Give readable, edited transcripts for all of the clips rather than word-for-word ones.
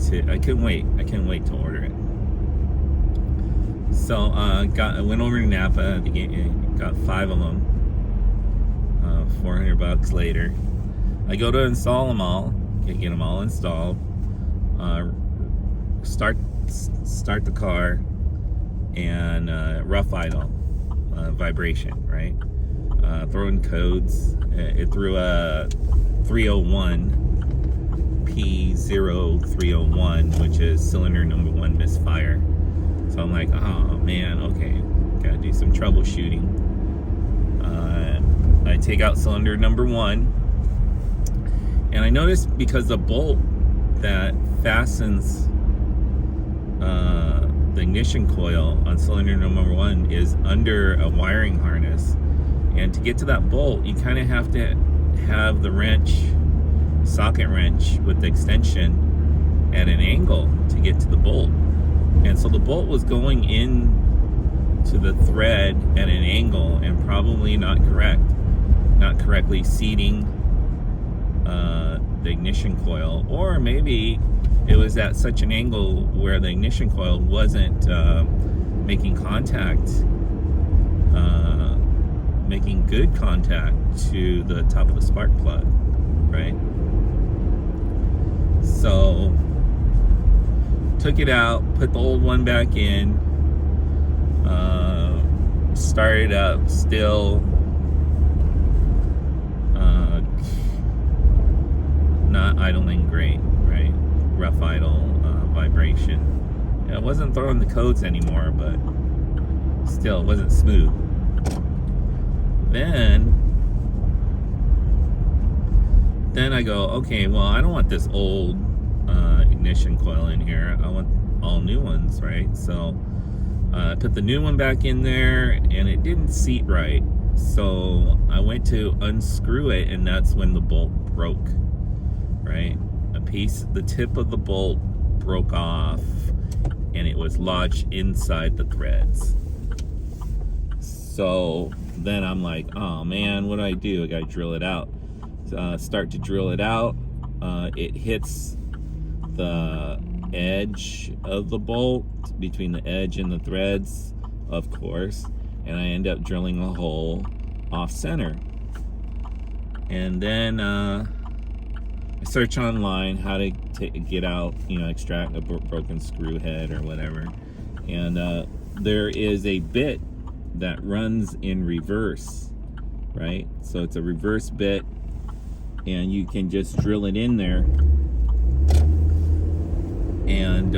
couldn't wait to order it. So I went over to Napa, got 5 of them, $400 later. I go to install them all, get them all installed, start the car, and rough idle, vibration, right? Throw in codes. It threw a 301, P0301, which is cylinder number 1 misfire. So I'm like, oh man, okay, gotta do some troubleshooting. I take out cylinder number 1, and I noticed because the bolt that fastens the ignition coil on cylinder number 1 is under a wiring harness, and to get to that bolt, you kind of have to have the socket wrench with the extension at an angle to get to the bolt. And so the bolt was going in to the thread at an angle and probably not correctly seating the ignition coil, or maybe it was at such an angle where the ignition coil wasn't making good contact to the top of the spark plug, right? So took it out, put the old one back in, started up, still not idling great, right? Rough idle, vibration. It wasn't throwing the codes anymore, but still, it wasn't smooth. Then I go, okay, well, I don't want this old ignition coil in here. I want all new ones, right? So I put the new one back in there, and it didn't seat right. So I went to unscrew it, and that's when the bolt broke, right? The tip of the bolt broke off, and it was lodged inside the threads. So then I'm like, oh man, what do? I gotta drill it out. Start to drill it out. It hits the edge of the bolt, between the edge and the threads, of course, and I end up drilling a hole off center. And then I search online how to get out, extract a broken screw head or whatever, and there is a bit that runs in reverse, right? So it's a reverse bit, and you can just drill it in there, and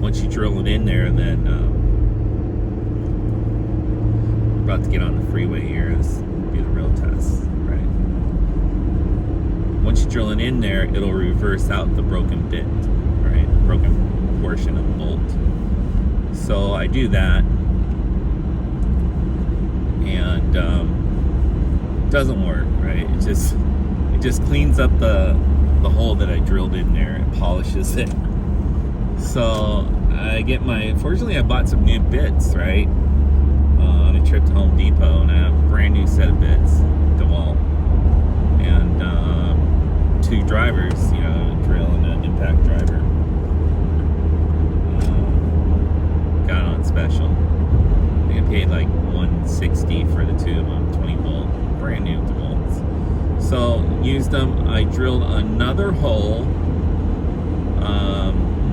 once you drill it in there, then we're about to get on the freeway here. This will be the real test, right? Once you drill it in there, it'll reverse out the broken bit, right? Broken portion of the bolt. So I do that, and it doesn't work, right? It just cleans up the hole that I drilled in there and polishes it. So fortunately I bought some new bits, right? On a trip to Home Depot, and I have a brand new set of bits, DeWalt, and 2 drivers, a drill and an impact driver. Got on special. I think I paid like $160 for the 2 of them, 20 volt, brand new DeWalts. So used them. I drilled another hole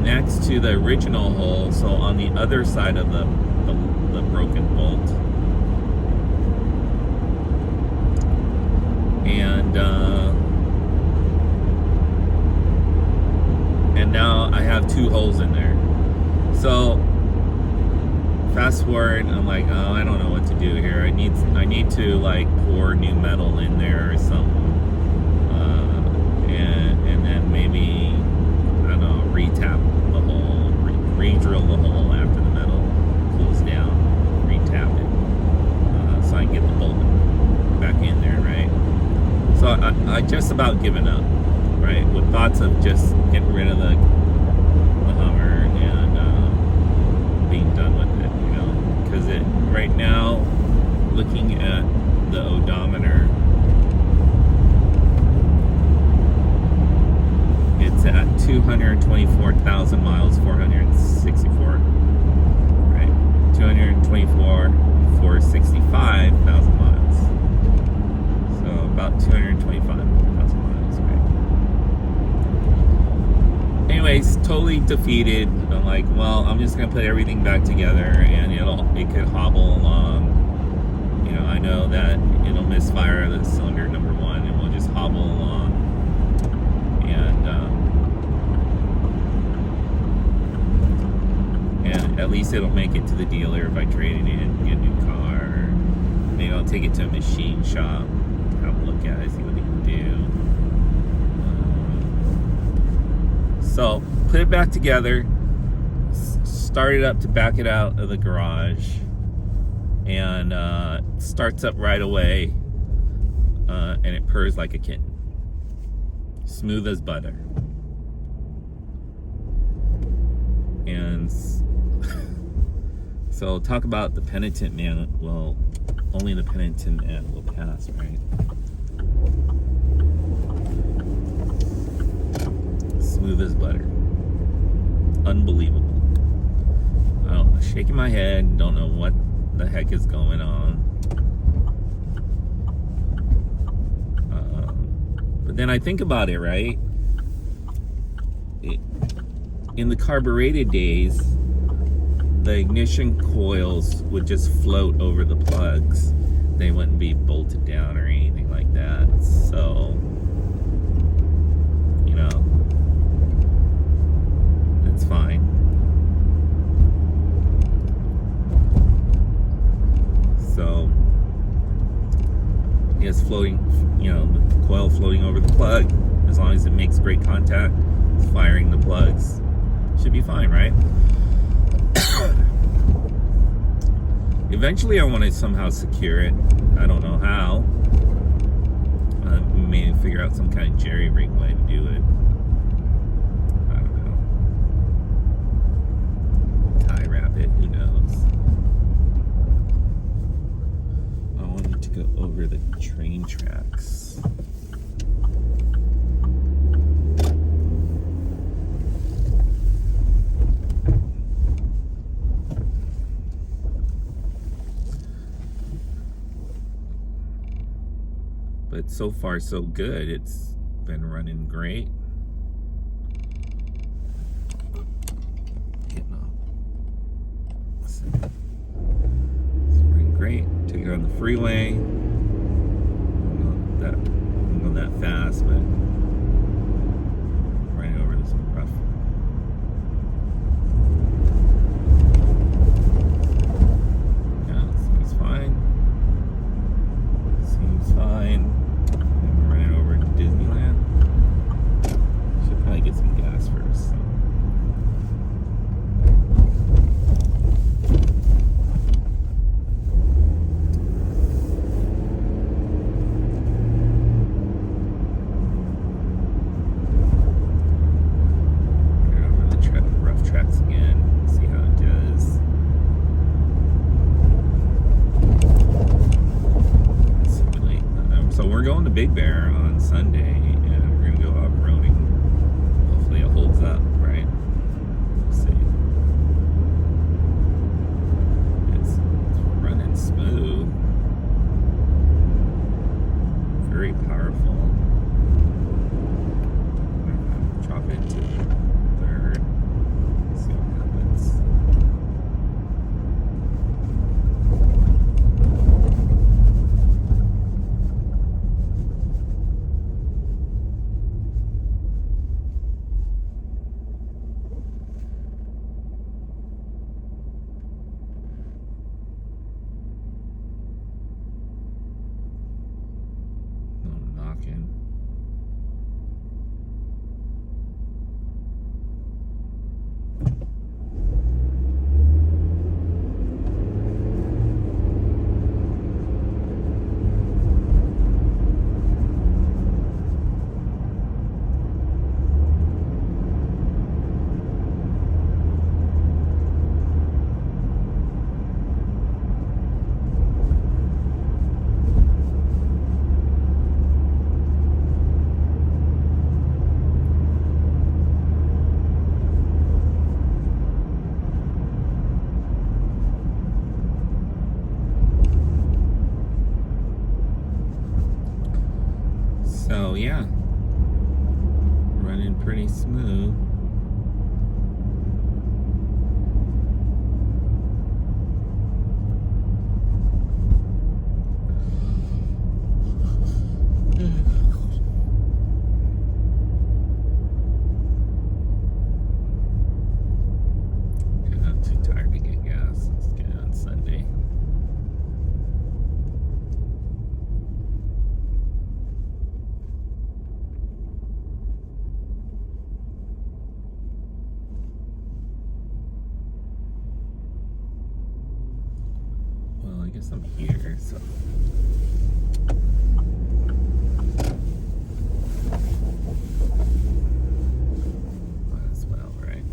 next to the original hole, so on the other side of the broken bolt. And now I have 2 holes in there. So fast forward, I'm like, oh, I don't know what to do here. I need to like pour new metal in there or something, and then maybe, I don't know, re-tap the hole, re-drill the hole after the metal cools down, re-tap it, so I can get the bolt back in there, right? So I just about given up, right, with thoughts of just getting rid of the Hummer and being done with it, because right now, looking at the odometer, 1,000 miles, 464, right? 224, 465,000 miles. So about 225,000 miles, right? Anyways, totally defeated. I'm like, well, I'm just gonna put everything back together, and it could hobble along. You know, I know that it'll misfire the cylinder number 1, and we'll just hobble along. And at least it'll make it to the dealer if I trade it in, get a new car. Maybe I'll take it to a machine shop, have a look at it, see what they can do. So put it back together, start it up to back it out of the garage, and starts up right away, and it purrs like a kitten, smooth as butter. And so talk about the penitent man. Well, only the penitent man will pass, right? Smooth as butter. Unbelievable. I'm shaking my head, don't know what the heck is going on. But then I think about it, right? In the carbureted days, the ignition coils would just float over the plugs. They wouldn't be bolted down or anything like that. So, you know, it's fine. So, it's floating, you know, the coil floating over the plug. As long as it makes great contact, it's firing the plugs. Should be fine, right? Eventually I want to somehow secure it. I don't know how. Maybe figure out some kind of jerry rig way to do it. I don't know. Tie wrap it, who knows. I wanted to go over the train tracks. But so far so good. It's been running great. Getting off. It's running great. Took it on the freeway. I'm not that fast, but right over this rough. Yeah, seems fine. Seems fine. Disneyland. Should probably get some gas first. So. Get over the rough tracks again. See how it does. Simulate. So we're going to Big Bear on Sunday, and we're gonna go off-roading. Hopefully it holds up, right? We'll see. It's running smooth. Very powerful. Drop it to third. See what happens. So yeah, running pretty smooth. Not too tired to get gas. Let's get it on Sunday. Well, I guess I'm here, so. Might as well, right?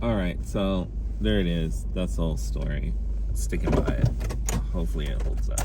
Alright, so there it is. That's the whole story. Sticking by it. Hopefully it holds up.